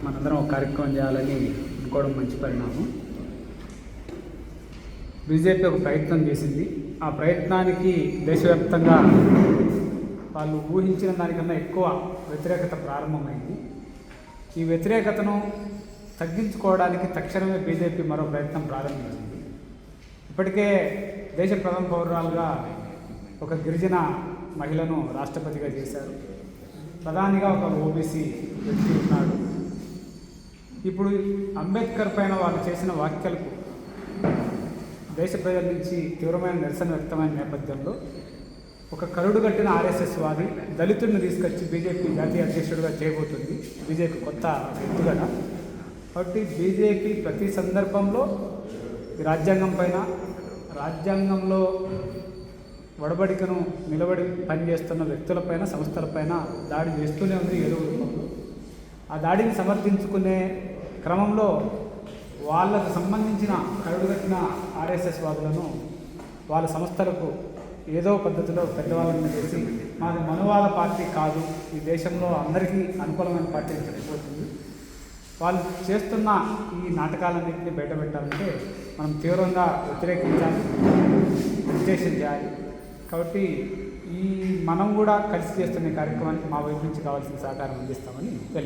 మనందరం ఒక కార్యక్రమం చేయాలని అనుకోవడం మంచి పరిణామం. బీజేపీ ఒక ప్రయత్నం చేసింది. ఆ ప్రయత్నానికి దేశవ్యాప్తంగా వాళ్ళు ఊహించిన దానికన్నా ఎక్కువ వ్యతిరేకత ప్రారంభమైంది. ఈ వ్యతిరేకతను తగ్గించుకోవడానికి తక్షణమే బీజేపీ మరో ప్రయత్నం ప్రారంభించింది. ఇప్పటికే దేశ ప్రథమ పౌరురాలుగా ఒక గిరిజన మహిళను రాష్ట్రపతిగా చేశారు. ప్రధానిగా ఒక ఓబీసీ వ్యక్తి ఉన్నాడు. ఇప్పుడు అంబేద్కర్ పైన వాళ్ళు చేసిన వ్యాఖ్యలకు దేశ ప్రజల నుంచి తీవ్రమైన నిరసన వ్యక్తమైన నేపథ్యంలో ఒక కరుడు కట్టిన ఆర్ఎస్ఎస్ వాది దళితుడిని తీసుకొచ్చి బీజేపీ జాతీయ అధ్యక్షుడిగా చేయబోతుంది. బీజేపీ కొత్త ఎత్తుగడ. కాబట్టి బీజేపీ ప్రతి సందర్భంలో రాజ్యాంగం పైన, రాజ్యాంగంలో వడబడికను నిలబడి పనిచేస్తున్న వ్యక్తులపైన, సంస్థలపైన దాడి చేస్తూనే ఉంది ఏదో రూపంలో. ఆ దాడిని సమర్థించుకునే క్రమంలో వాళ్ళకు సంబంధించిన కరుడుగట్టిన ఆర్ఎస్ఎస్ వాదులను వాళ్ళ సంస్థలకు ఏదో పద్ధతిలో పెద్దవాళ్ళని చేసి మాది మనువాద పార్టీ కాదు, ఈ దేశంలో అందరికీ అనుకూలమైన పార్టీ అని చెప్పిపోతుంది. వాళ్ళు చేస్తున్న ఈ నాటకాలన్నింటినీ బయటపెట్టాలంటే మనం తీవ్రంగా వ్యతిరేకించాలి, రిజెక్షన్ చేయాలి. కాబట్టి మనం కూడా కలిసి చేస్తున్న కార్యక్రమానికి మా వైపు నుంచి కావాల్సిన సహకారం అందిస్తామని తెలియజేస్తాం.